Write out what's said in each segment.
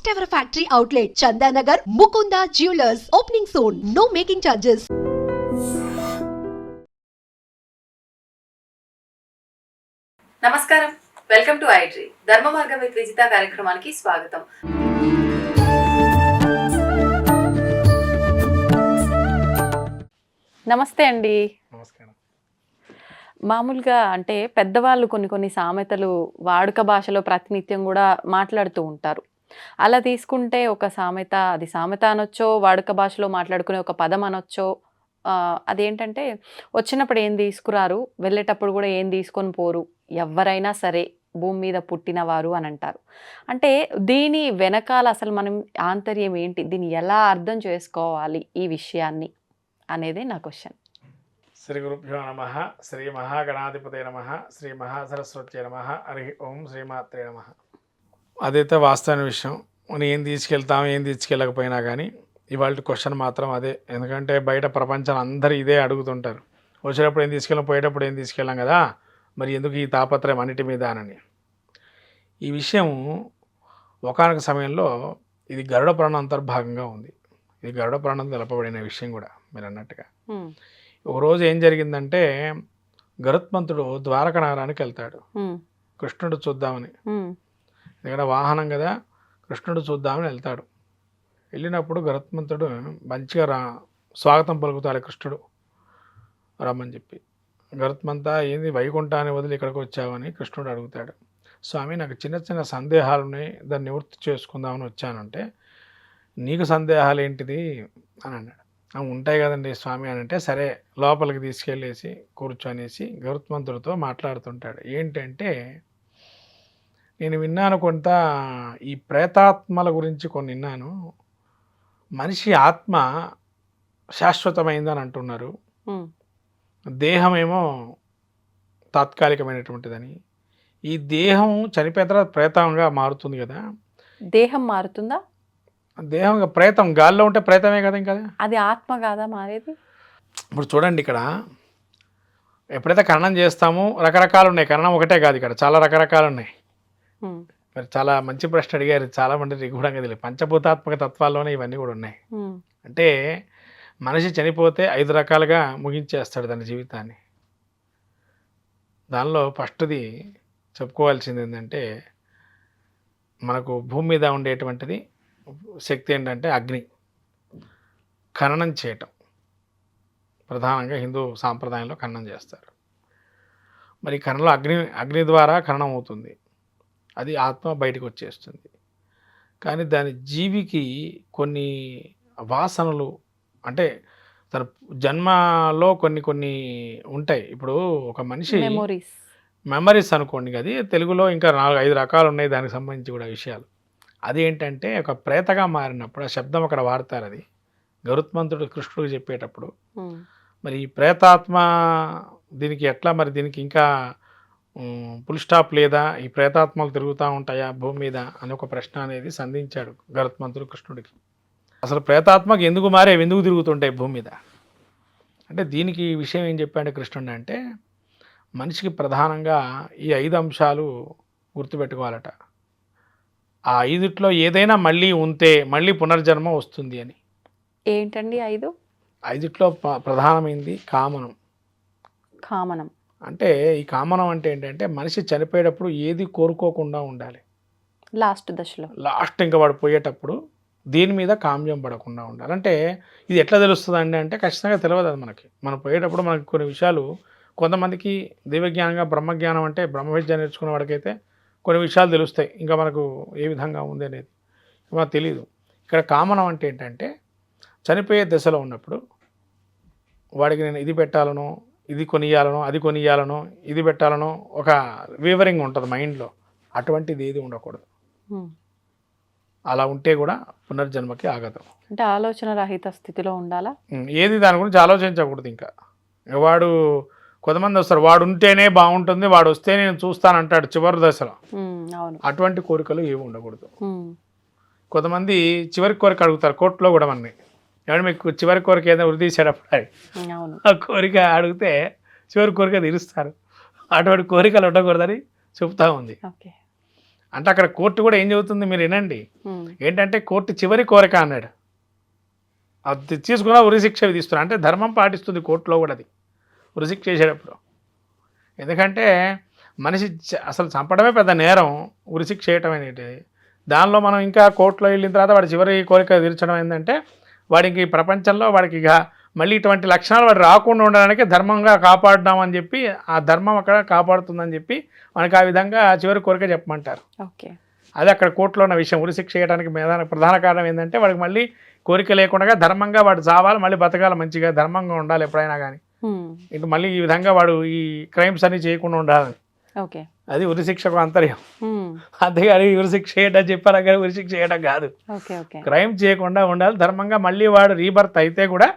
First ever factory outlet, Chandanagar, Mukunda Jewelers, opening soon. No making charges. నమస్కారం, welcome to iDream ధర్మ మార్గం with Vijitha కార్యక్రమానికి స్వాగతం. నమస్తే అండి. నమస్కారం. మామూలుగా అంటే పెద్దవాళ్ళు కొన్ని సామెతలు వాడుక భాషలో ప్రతినిత్యం కూడా మాట్లాడుతూ ఉంటారు. అలా తీసుకుంటే ఒక సామెత, అది సామెత అనొచ్చో, వాడుక భాషలో మాట్లాడుకునే ఒక పదం అనొచ్చో. అదేంటంటే, వచ్చినప్పుడు ఏం తీసుకురారు, వెళ్ళేటప్పుడు కూడా ఏం తీసుకొని పోరు, ఎవరైనా సరే భూమి మీద పుట్టినవారు అని అంటారు. అంటే దీని వెనకాల అసలు మనం ఆంతర్యం ఏంటి, దీన్ని ఎలా అర్థం చేసుకోవాలి ఈ విషయాన్ని అనేదే నా క్వశ్చన్. శ్రీ గురుభ్యో నమ. శ్రీ మహాగణాధిపతే నమ. శ్రీ మహాసరస్వత్యే నమ. హరి ఓం శ్రీమాత్రే నమ. అదైతే వాస్తవమైన విషయం. మనం ఏం తీసుకెళ్తాం, ఏం తీసుకెళ్ళకపోయినా కానీ ఇవాళ క్వశ్చన్ మాత్రం అదే. ఎందుకంటే బయట ప్రపంచం అందరూ ఇదే అడుగుతుంటారు. వచ్చేటప్పుడు ఏం తీసుకెళ్ళాం, పోయేటప్పుడు ఏం తీసుకెళ్ళాం కదా, మరి ఎందుకు ఈ తాపత్రయం అన్నిటి మీద అని. ఈ విషయం ఒకానొక సమయంలో ఇది గరుడ పురాణం అంతర్భాగంగా ఉంది. ఇది గరుడ పురాణం తెలపబడిన విషయం కూడా మీరు అన్నట్టుగా. ఒకరోజు ఏం జరిగిందంటే, గరుత్మంతుడు ద్వారక నగరానికి వెళ్తాడు కృష్ణుడు చూద్దామని. ఎందుకంటే వాహనం కదా, కృష్ణుడు చూద్దామని వెళ్తాడు. వెళ్ళినప్పుడు గరుత్మంతుడు మంచిగా స్వాగతం పలుకుతాడు కృష్ణుడు రమ్మని చెప్పి. గరుత్మంతా ఏంది వైకుంఠాన్ని వదిలి ఇక్కడికి వచ్చావని కృష్ణుడు అడుగుతాడు. స్వామి, నాకు చిన్న చిన్న సందేహాలు ఉన్నాయి, దాన్ని నివృత్తి చేసుకుందామని వచ్చానంటే. నీకు సందేహాలు ఏంటిది అని అన్నాడు. ఉంటాయి కదండి స్వామి అని అంటే, సరే లోపలికి తీసుకెళ్ళేసి కూర్చొనేసి గరుత్మంతుడితో మాట్లాడుతుంటాడు. ఏంటంటే, నేను విన్నాను కొంత, ఈ ప్రేతాత్మల గురించి కొన్ని విన్నాను. మనిషి ఆత్మ శాశ్వతమైందని అంటున్నారు, దేహమేమో తాత్కాలికమైనటువంటిదని. ఈ దేహం చనిపోయిన తర్వాత ప్రేతంగా మారుతుంది కదా. దేహం మారుతుందా? దేహం ప్రేతం గాల్లో ఉంటే ప్రేతమే కదా, ఇంకా అది ఆత్మ కాదా మారేది? ఇప్పుడు చూడండి, ఇక్కడ ఎప్పుడైతే ఖననం చేస్తామో రకరకాలు ఉన్నాయి. ఖననం ఒకటే కాదు, ఇక్కడ చాలా రకరకాలు ఉన్నాయి. మరి చాలా మంచి ప్రశ్న అడిగారు. చాలా మంది నిగూఢంగా తెలియదు. పంచభూతాత్మక తత్వాల్లోనే ఇవన్నీ కూడా ఉన్నాయి. అంటే మనిషి చనిపోతే 5 రకాలుగా ముగించేస్తాడు తన జీవితాన్ని. దానిలో ఫస్ట్ది చెప్పుకోవాల్సింది ఏంటంటే, మనకు భూమి మీద ఉండేటువంటిది శక్తి ఏంటంటే అగ్ని. ఖననం చేయటం ప్రధానంగా హిందూ సాంప్రదాయంలో ఖననం చేస్తారు. మరి ఖననంలో అగ్ని ద్వారా ఖననం అవుతుంది, అది ఆత్మ బయటకు వచ్చేస్తుంది. కానీ దాని జీవికి కొన్ని వాసనలు, అంటే తన జన్మలో కొన్ని ఉంటాయి. ఇప్పుడు ఒక మనిషి మెమరీస్ అనుకోండి, అది తెలుగులో ఇంకా 4-5 రకాలు ఉన్నాయి దానికి సంబంధించి కూడా విషయాలు. అది ఏంటంటే, ఒక ప్రేతగా మారినప్పుడు ఆ శబ్దం అక్కడ వాడతారు. అది గరుత్మంతుడు కృష్ణుడికి చెప్పేటప్పుడు. మరి ఈ ప్రేతాత్మ దీనికి ఎట్లా, మరి దీనికి ఇంకా ఫుల్ స్టాప్ లేదా, ఈ ప్రేతాత్మలు తిరుగుతూ ఉంటాయా భూమి మీద అని ఒక ప్రశ్న అనేది సంధించాడు గరుత్మంతుడు కృష్ణుడికి. అసలు ప్రేతాత్మకి ఎందుకు మారేవి, ఎందుకు తిరుగుతుంటాయి భూమి మీద అంటే, దీనికి విషయం ఏం చెప్పాడు కృష్ణుడు అంటే, మనిషికి ప్రధానంగా ఈ 5 అంశాలు గుర్తుపెట్టుకోవాలట. ఆ 5లో ఏదైనా మళ్ళీ ఉంటే మళ్ళీ పునర్జన్మ వస్తుంది అని. ఏంటండి 5? 5లో ప్రధానమైంది కామనం. అంటే ఈ కామనం అంటే ఏంటంటే, మనిషి చనిపోయేటప్పుడు ఏది కోరుకోకుండా ఉండాలి. లాస్ట్ ఇంకా వాడు పోయేటప్పుడు దీని మీద కామ్యం పడకుండా ఉండాలి. అంటే ఇది ఎట్లా తెలుస్తుంది అంటే ఖచ్చితంగా తెలియదు అది మనకి. మనం పోయేటప్పుడు మనకి కొన్ని విషయాలు, కొంతమందికి దివ్యజ్ఞానంగా బ్రహ్మజ్ఞానం అంటే బ్రహ్మ విద్య నేర్చుకున్న వాడికైతే కొన్ని విషయాలు తెలుస్తాయి, ఇంకా మనకు ఏ విధంగా ఉంది అనేది మనకు తెలియదు. ఇక్కడ కామనం అంటే ఏంటంటే, చనిపోయే దశలో ఉన్నప్పుడు వాడికి నేను ఇది పెట్టాలనో, ఇది కొనియాలనో, అది కొనియాలనో, ఇది పెట్టాలనో ఒక వీవరింగ్ ఉంటుంది మైండ్లో. అటువంటిది ఏది ఉండకూడదు. అలా ఉంటే కూడా పునర్జన్మకి ఆగదు. అంటే ఆలోచన రహిత స్థితిలో ఉండాలా, ఏది దాని గురించి ఆలోచించకూడదు. ఇంకా వాడు, కొంతమంది వస్తారు, వాడు ఉంటేనే బాగుంటుంది, వాడు వస్తే నేను చూస్తానంటాడు చివరి దశలో. అటువంటి కోరికలు ఏమి ఉండకూడదు. కొంతమంది చివరి కోరిక అడుగుతారు కోర్టులో కూడా. మనని ఏమన్నా మీకు చివరి కోరిక ఏదైనా ఉరిదీసేటప్పుడు ఆ కోరిక అడిగితే చివరి కోరిక తీరుస్తారు. అటువంటి కోరికలు ఉండకూడదని చెప్తా ఉంది. అంటే అక్కడ కోర్టు కూడా ఏం చెబుతుంది మీరు వినండి. ఉమ్, ఏంటంటే కోర్టు చివరి కోరిక అన్నాడు. అది తీసుకున్నా ఉరిశిక్ష విధిస్తున్నా అంటే ధర్మం పాటిస్తుంది కోర్టులో కూడా అది ఉరిశిక్ష చేసేటప్పుడు. ఎందుకంటే మనిషి అసలు చంపడమే పెద్ద నేరం, ఉరిశిక్ష చేయటం అనేది. దానిలో మనం ఇంకా కోర్టులో వెళ్ళిన తర్వాత వాడి చివరి కోరిక తీర్చడం ఏంటంటే వాడికి ఈ ప్రపంచంలో వాడికి ఇక మళ్ళీ ఇటువంటి లక్షణాలు వాడు రాకుండా ఉండడానికి ధర్మంగా కాపాడుదామని చెప్పి ఆ ధర్మం అక్కడ కాపాడుతుందని చెప్పి మనకి ఆ విధంగా చివరి కోరిక చెప్పమంటారు. ఓకే. అది అక్కడ కోర్టులో ఉన్న విషయం. ఉరిశిక్ష చేయడానికి ప్రధాన కారణం ఏంటంటే వాడికి మళ్ళీ కోరిక లేకుండా ధర్మంగా వాడు చావాలి, మళ్ళీ బతకాలి, మంచిగా ధర్మంగా ఉండాలి ఎప్పుడైనా కానీ. ఉమ్, ఇంక మళ్ళీ ఈ విధంగా వాడు ఈ క్రైమ్స్ అన్ని చేయకుండా ఉండాలని. ఓకే. అది ఉరిశిక్షకు అంతర్యం. ఉమ్, అంతేగాని ఉరిశిక్ష చేయడం చెప్పారా కానీ ఉరిశిక్ష చేయడం కాదు. ఓకే. ఓకే. క్రైమ్ చేయకుండా ఉండాలి, ధర్మంగా మళ్ళీ వాడు రీబర్త్ అయితే కూడా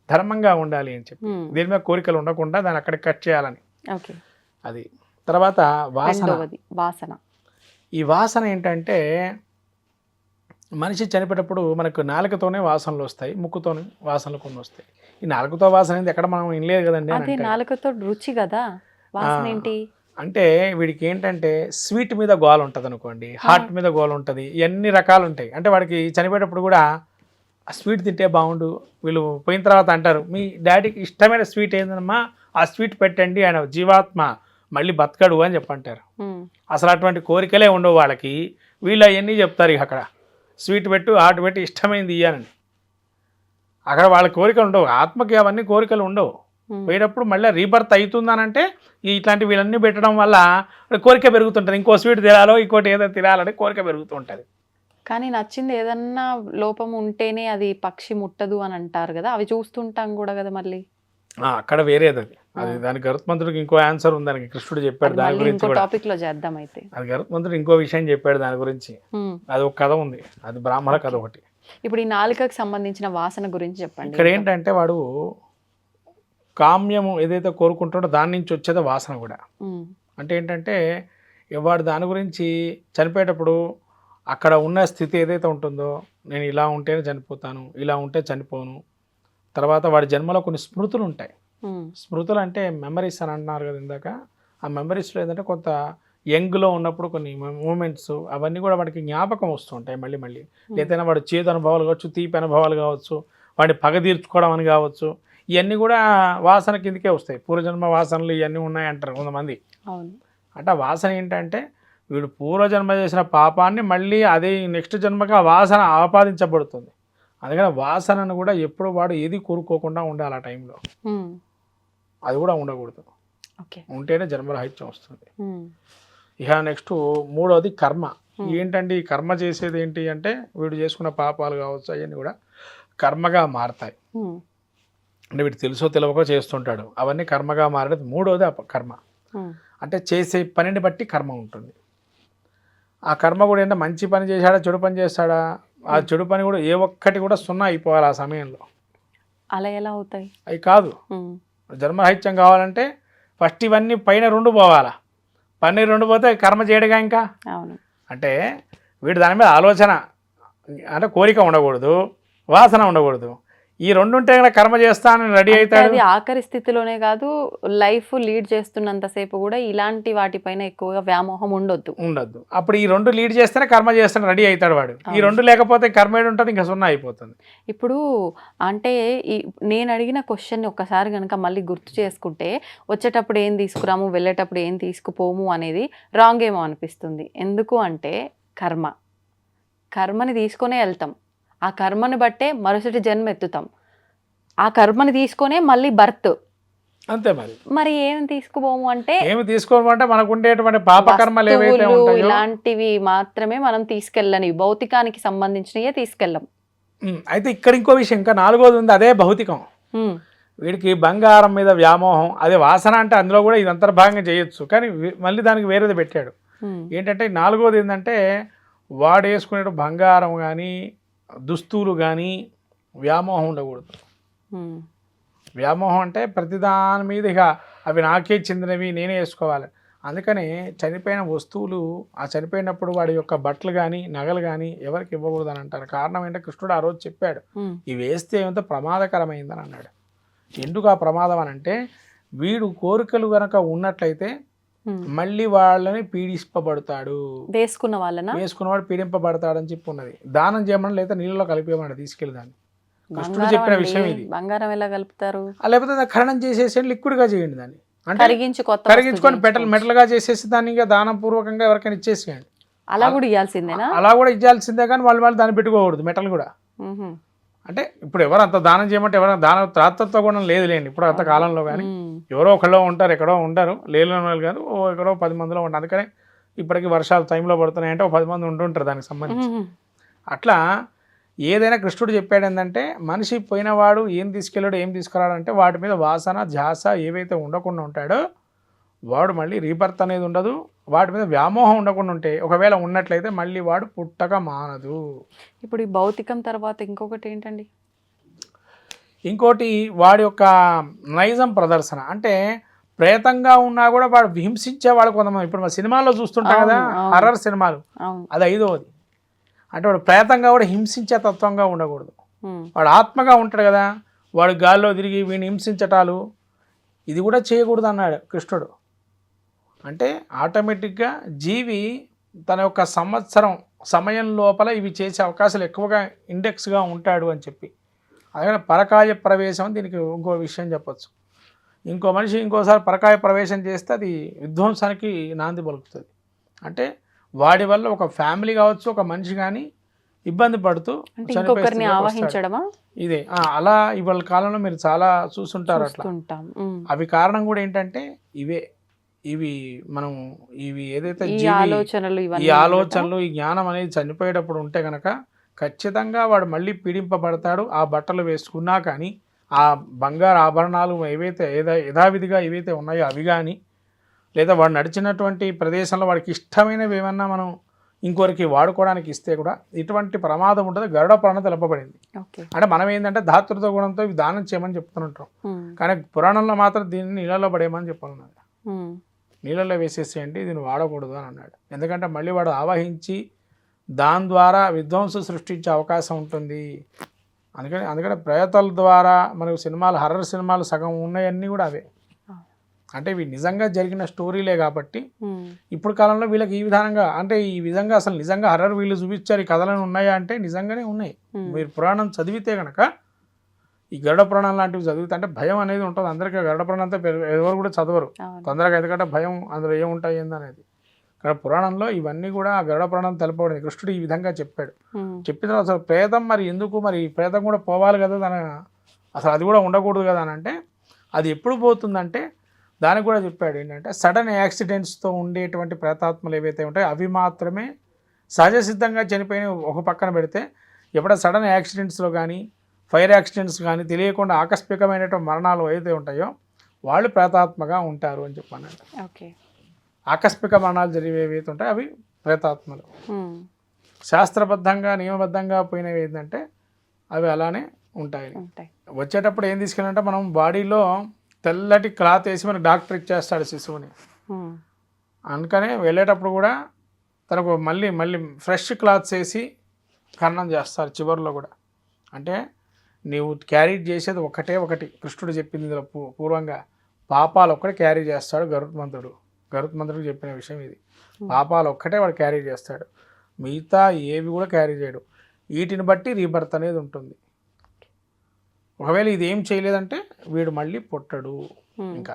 ధర్మంగా ఉండాలి అని చెప్పి ఉమ్, దీని మీద కోరికలు ఉండకుండా దాన్ని అక్కడ కట్ చేయాలని. ఓకే. అది తర్వాత వాసన. రెండవది వాసన. ఈ వాసన ఏంటంటే మనిషి చనిపోయేటప్పుడు మనకు నాలుకతోనే వాసనలు వస్తాయి, ముక్కుతోనే వాసనలు కొన్ని వస్తాయి. ఈ నాలుకతో వాసన ఏంది ఎక్కడ మనం వినలేదు కదండి అని అదే అంటారు. నాలుకతో రుచి కదా, వాసన ఏంటి? అంటే వీడికి ఏంటంటే స్వీట్ మీద గోల ఉంటుంది అనుకోండి, హార్ట్ మీద గోల ఉంటుంది, ఇవన్నీ రకాలు ఉంటాయి. అంటే వాడికి చనిపోయేటప్పుడు కూడా ఆ స్వీట్ తింటే బాగుండు. వీళ్ళు పోయిన తర్వాత అంటారు మీ డాడీకి ఇష్టమైన స్వీట్ ఏందమ్మా ఆ స్వీట్ పెట్టండి, ఆయన జీవాత్మ మళ్ళీ బతకడు అని చెప్పంటారు. ఉమ్, అసలు అటువంటి కోరికలే ఉండవు వాళ్ళకి. వీళ్ళు అవన్నీ చెప్తారు ఇక అక్కడ స్వీట్ పెట్టు హార్ట్ పెట్టి ఇష్టమైంది ఇయ్యానని. అక్కడ వాళ్ళ కోరికలు ఉండవు, ఆత్మకి అవన్నీ కోరికలు ఉండవు. ఉమ్, పోయేటప్పుడు మళ్ళీ రీబర్త్ అవుతుందనంటే ఇట్లాంటి వీళ్ళన్నీ పెట్టడం వల్ల కోరిక పెరుగుతుంటుంది. ఇంకో స్వీట్ తినాలో ఇంకోటి ఏదో తినాలని కోరిక పెరుగుతూ ఉంటుంది. కానీ నచ్చింది ఏదన్నా లోపం ఉంటేనే అది పక్షి ముట్టదు అని అంటారు కదా, అవి చూస్తుంటాం కూడా కదా మళ్ళీ. అక్కడ వేరేది అది. అది దానికి గరుత్మంతుడికి ఇంకో ఆన్సర్ ఉంది, దానికి కృష్ణుడు చెప్పాడు దాని గురించి ఇంకో కూడా. టాపిక్ లో చేద్దాం అయితే. అది గరుత్మంతుడు ఇంకో విషయం చెప్పాడు దాని గురించి. ఉమ్, అది ఒక కథ ఉంది, అది బ్రాహ్మణ కథ ఒకటి. ఇప్పుడు ఈ నాలుకకి సంబంధించిన వాసన గురించి చెప్పండి. ఇక్కడ ఏంటంటే వాడు కామ్యము ఏదైతే కోరుకుంటాడో దాని నుంచి వచ్చేది వాసన కూడా. ఉమ్, అంటే ఏంటంటే వాడు దాని గురించి చనిపోయేటప్పుడు అక్కడ ఉన్న స్థితి ఏదైతే ఉంటుందో, నేను ఇలా ఉంటేనే చనిపోతాను, ఇలా ఉంటే చనిపోను. తర్వాత వాడి జన్మలో కొన్ని స్మృతులు ఉంటాయి. ఉమ్, స్మృతులు అంటే మెమరీస్ అని అంటున్నారు కదా ఇందాక. ఆ మెమరీస్లో ఏంటంటే కొంత యంగ్లో ఉన్నప్పుడు కొన్ని మూమెంట్స్ అవన్నీ కూడా వాడికి జ్ఞాపకం వస్తూ ఉంటాయి మళ్ళీ మళ్ళీ. లేదైనా వాడు చేదు అనుభవాలు కావచ్చు, తీపి అనుభవాలు కావచ్చు, వాడిని పగ తీర్చుకోవడం అని కావచ్చు, ఇవన్నీ కూడా వాసన కిందకే వస్తాయి. పూర్వజన్మ వాసనలు ఇవన్నీ ఉన్నాయి అంటారు కొంతమంది. అవును. అంటే ఆ వాసన ఏంటంటే వీడు పూర్వజన్మ చేసిన పాపాన్ని మళ్ళీ అదే నెక్స్ట్ జన్మగా వాసన ఆపాదించబడుతుంది. అందుకని వాసనను కూడా ఎప్పుడు వాడు ఏది కోరుకోకుండా ఉండాలి ఆ టైంలో. ఉమ్, అది కూడా ఉండకూడదు, ఓకే. ఉంటేనే జన్మరాహిత్యం వస్తుంది. ఉమ్, ఇక నెక్స్ట్ మూడవది కర్మ. ఏంటంటే ఈ కర్మ చేసేది ఏంటి అంటే వీడు చేసుకున్న పాపాలు కావచ్చు అవన్నీ కూడా కర్మగా మారతాయి. ఉమ్, అంటే వీడు తెలుసో తెలియకో చేస్తుంటాడు, అవన్నీ కర్మగా మారేది మూడవది కర్మ. ఉమ్, అంటే చేసే పనిని బట్టి కర్మ ఉంటుంది. ఆ కర్మ కూడా ఏంటంటే మంచి పని చేశాడా చెడు పని చేస్తాడా, ఆ చెడు పని కూడా ఏ ఒక్కటి కూడా సున్నా అయిపోవాలి ఆ సమయంలో. అలా ఎలా అవుతాయి? అవి కాదు, ఉమ్, జన్మరాహిత్యం కావాలంటే ఫస్ట్ ఇవన్నీ పైన 2 పోవాలా. పైన 2 పోతే కర్మ చేయడుగా ఇంకా. అవును. అంటే వీడు దాని మీద ఆలోచన అంటే కోరిక ఉండకూడదు, వాసన ఉండకూడదు. ఈ 2 ఉంటే కనుక కర్మ చేస్తానని రెడీ అవుతాడు. అది ఆఖరి స్థితిలోనే కాదు, లైఫ్ లీడ్ చేస్తున్నంతసేపు కూడా ఇలాంటి వాటిపైన ఎక్కువగా వ్యామోహం ఉండొద్దు. అప్పుడు ఈ 2 లీడ్ చేస్తేనే కర్మ చేస్తాను రెడీ అవుతాడు వాడు. ఈ 2 లేకపోతే కర్మ ఏడు ఉంటుంది, ఇంకా సున్నా అయిపోతుంది. ఇప్పుడు అంటే నేను అడిగిన క్వశ్చన్ ఒక్కసారి కనుక మళ్ళీ గుర్తు చేసుకుంటే, వచ్చేటప్పుడు ఏం తీసుకురాము, వెళ్ళేటప్పుడు ఏం తీసుకుపోము అనేది రాంగ్ ఏమో అనిపిస్తుంది. ఎందుకు అంటే కర్మని తీసుకొనే వెళ్తాం, ఆ కర్మని బట్టే మరుసటి జన్మ ఎత్తుతాం, ఆ కర్మని తీసుకొనే మళ్ళీ బర్త్. అంతే మరి ఏమి తీసుకుపోము అంటే ఏమి తీసుకోమంటే మనకు ఉండేటువంటి పాపకర్మలు ఏవైతే ఉంటాయో ఇలాంటివి మాత్రమే మనం తీసుకెళ్ళని, భౌతికానికి సంబంధించినవే తీసుకెళ్ళం. అయితే ఇక్కడ ఇంకో విషయం, ఇంకా 4వది ఉంది, అదే భౌతికం. వీడికి బంగారం మీద వ్యామోహం, అదే వాసన. అంటే అందులో కూడా ఇది అంతర్భాగంగా చేయొచ్చు, కానీ మళ్ళీ దానికి వేరేది పెట్టాడు. ఏంటంటే 4వది ఏంటంటే వాడు వేసుకునే బంగారం కానీ దుస్తులు కానీ వ్యామోహం ఉండకూడదు. వ్యామోహం అంటే ప్రతిదాని మీద ఇక అవి నాకే చెందినవి, నేనే వేసుకోవాలి. అందుకని చనిపోయిన వస్తువులు, ఆ చనిపోయినప్పుడు వాడి యొక్క బట్టలు కానీ నగలు కానీ ఎవరికి ఇవ్వకూడదు అని అంటారు. కారణం ఏంటంటే కృష్ణుడు ఆ రోజు చెప్పాడు, ఇవి వేస్తే ఏమంత ప్రమాదకరమైందని అన్నాడు. ఎందుకు ఆ ప్రమాదం అని అంటే వీడు కోరికలు కనుక ఉన్నట్లయితే మళ్ళీ వాళ్ళని పీడింపబడతాడు, వేసుకున్న వాళ్ళనా? వేసుకున్నవాడు పీడింపబడతాడని చెప్పి ఉన్నది. దానం చేయమని లేదా నీళ్ళలో కలిపేయమని తీసుకెళ్ళి దాన్ని కృష్ణుడు బంగారం చెప్పిన అండి, విషయం ఇది. బంగారం ఎలా కలుపుతారు? లేకపోతే దాన్ని ఖననం చేసేసి లిక్విడ్గా చేయండి దాన్ని, అంటే కరిగించి కొత్త కరిగించుకొని మెటల్గా చేసేసి దాన్ని ఇంకా దానం పూర్వకంగా ఎవరికైనా ఇచ్చేసేయండి. అలా కూడా ఇవ్వాల్సిందేనా? అలా కూడా ఇవ్వాల్సిందే, కానీ వాళ్ళు దాన్ని పెట్టుకోకూడదు మెటల్ కూడా. అంటే ఇప్పుడు ఎవరు అంత దానం చేయమంటే ఎవరైనా దాన త్రాతత్వ గుణం లేదులేండి ఇప్పుడు అంత కాలంలో. కానీ ఎవరో ఒకళ్ళో ఉంటారు, ఎక్కడో ఉంటారు, లేని వాళ్ళు కాదు, ఎక్కడో 10 మందిలో ఉంటారు. అందుకనే ఇప్పటికీ వర్షాలు టైంలో పడుతున్నాయంటే 10 మంది ఉంటుంటారు దానికి సంబంధించి. అట్లా ఏదైనా కృష్ణుడు చెప్పాడు ఏంటంటే, మనిషి పోయినవాడు ఏం తీసుకెళ్ళాడు ఏం తీసుకురాడంటే వాటి మీద వాసన ధ్యాస ఏవైతే ఉండకుండా ఉంటాడో వాడు మళ్ళీ రీబర్త్ అనేది ఉండదు. వాటి మీద వ్యామోహం ఉండకుండా ఉంటే, ఒకవేళ ఉన్నట్లయితే మళ్ళీ వాడు పుట్టక మానదు. ఇప్పుడు ఈ భౌతికం తర్వాత ఇంకొకటి ఏంటండి? ఇంకోటి వాడి యొక్క నైజం ప్రదర్శన. అంటే ప్రేతంగా ఉన్నా కూడా వాడు హింసించేవాడు కొంతమంది. ఇప్పుడు మన సినిమాల్లో చూస్తుంటాం కదా, హర్రర్ సినిమాలు, అది 5వది. అంటే వాడు ప్రేతంగా కూడా హింసించే తత్వంగా ఉండకూడదు. వాడు ఆత్మగా ఉంటాడు కదా, వాడు గాల్లో తిరిగి వీడిని హింసించటాలు ఇది కూడా చేయకూడదు అన్నాడు కృష్ణుడు. అంటే ఆటోమేటిక్గా జీవి తన యొక్క సమయం లోపల ఇవి చేసే అవకాశాలు ఎక్కువగా ఇండెక్స్గా ఉంటాడు అని చెప్పి. అలాగే పరకాయ ప్రవేశం దీనికి ఇంకో విషయం చెప్పచ్చు. ఇంకో మనిషి ఇంకోసారి పరకాయ ప్రవేశం చేస్తే అది విధ్వంసానికి నాంది పలుకుతుంది. అంటే వాడి వల్ల ఒక ఫ్యామిలీ కావచ్చు, ఒక మనిషి కానీ ఇబ్బంది పడుతూ ఆవహించడమా ఇదే. అలా ఇవాళ కాలంలో మీరు చాలా చూస్తుంటారు అట్లా. అవి కారణం కూడా ఏంటంటే ఇవి మనం ఏదైతే ఈ ఆలోచనలు ఈ జ్ఞానం అనేది చనిపోయేటప్పుడు ఉంటే కనుక ఖచ్చితంగా వాడు మళ్ళీ పీడింపబడతాడు. ఆ బట్టలు వేసుకున్నా కానీ, ఆ బంగారు ఆభరణాలు ఏవైతే యథావిధిగా ఏవైతే ఉన్నాయో అవి కానీ, లేదా వాడు నడిచినటువంటి ప్రదేశంలో వాడికి ఇష్టమైనవి ఏమన్నా మనం ఇంకొకరికి వాడుకోవడానికి ఇస్తే కూడా ఇటువంటి ప్రమాదం ఉంటుంది. గరుడ పురాణం తెలపబడింది. అంటే మనం ఏంటంటే ధాతృత్వ గుణంతో ఇవి దానం చేయమని చెప్తుంటాం, కానీ పురాణంలో మాత్రం దీన్ని నీళ్ళలో పడేయమని చెప్పాలన్నాడు. నీళ్ళలో వేసేసేయండి, దీన్ని వాడకూడదు అని అన్నాడు. ఎందుకంటే మళ్ళీ వాడు ఆవహించి దాని ద్వారా విధ్వంసం సృష్టించే అవకాశం ఉంటుంది. అందుకని ప్రయత్నాల ద్వారా మనకు సినిమాలు, హర్రర్ సినిమాలు సగం ఉన్నాయన్నీ కూడా అవే. అంటే ఇవి నిజంగా జరిగిన స్టోరీలే కాబట్టి ఇప్పుడు కాలంలో వీళ్ళకి ఈ విధానంగా, అంటే ఈ విధంగా అసలు నిజంగా హర్రర్ వీళ్ళు చూపించారు ఈ కథలను ఉన్నాయా అంటే నిజంగానే ఉన్నాయి. మీరు పురాణం చదివితే కనుక, ఈ గరుడ పురాణం లాంటివి చదివితే, అంటే భయం అనేది ఉంటుంది అందరికీ. గరుడ పురాణం అంతా ఎవరు కూడా చదవరు తొందరగా, ఎందుకంటే భయం అందులో ఏముంటాయి ఏందనేది. కానీ పురాణంలో ఇవన్నీ కూడా గరుడ పురాణం తెలపబడింది. కృష్ణుడు ఈ విధంగా చెప్పాడు. చెప్పిన తర్వాత అసలు ప్రేతం మరి ఎందుకు, మరి ప్రేతం కూడా పోవాలి కదా, అసలు అది కూడా ఉండకూడదు కదా అని అంటే, అది ఎప్పుడు పోతుందంటే దానికి కూడా చెప్పాడు ఏంటంటే, సడన్ యాక్సిడెంట్స్తో ఉండేటువంటి ప్రేతాత్మలు ఏవైతే ఉంటాయో అవి మాత్రమే సహజ సిద్ధంగా చనిపోయిన ఒక పక్కన పెడితే, ఎప్పుడైనా సడన్ యాక్సిడెంట్స్లో కానీ, ఫైర్ యాక్సిడెంట్స్ కానీ, తెలియకుండా ఆకస్మికమైనటువంటి మరణాలు ఏవైతే ఉంటాయో వాళ్ళు ప్రేతాత్మగా ఉంటారు అని చెప్పాను. ఓకే, ఆకస్మిక మరణాలు జరిగేవి ఏవైతే ఉంటాయో అవి ప్రేతాత్మలు. శాస్త్రబద్ధంగా నియమబద్ధంగా పోయినవి ఏంటంటే అవి అలానే ఉంటాయి. వచ్చేటప్పుడు ఏం తీసుకెళ్ళాలంటే, మనం బాడీలో తెల్లటి క్లాత్ వేసి మనకు డాక్టర్ ఇచ్చేస్తాడు శిశువుని. అందుకనే వెళ్ళేటప్పుడు కూడా తనకు మళ్ళీ ఫ్రెష్ క్లాత్స్ వేసి ఖననం చేస్తారు చివరిలో కూడా. అంటే నీవు క్యారీ చేసేది ఒకటి కృష్ణుడు చెప్పింది ఇందులో పూర్వంగా, పాపాలు ఒక్కటే క్యారీ చేస్తాడు గరుత్మంతుడికి చెప్పిన విషయం ఇది. పాపాలు ఒక్కటే వాడు క్యారీ చేస్తాడు, మిగతా ఏవి కూడా క్యారీ చేయడు. వీటిని బట్టి రీబర్త్ అనేది ఉంటుంది. ఒకవేళ ఇది ఏం చేయలేదంటే వీడు మళ్ళీ పుట్టడు ఇంకా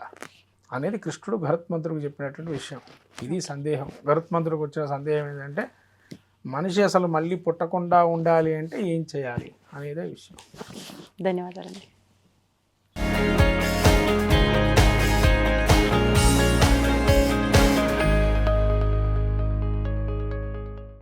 అనేది కృష్ణుడు గరుత్మంతుడికి చెప్పినటువంటి విషయం. ఇది సందేహం. గరుత్మంతుడికి వచ్చిన సందేహం ఏంటంటే, మనిషి అసలు మళ్ళీ పుట్టకుండా ఉండాలి అంటే ఏం చేయాలి అనేదే విషయం. ధన్యవాదాలండి.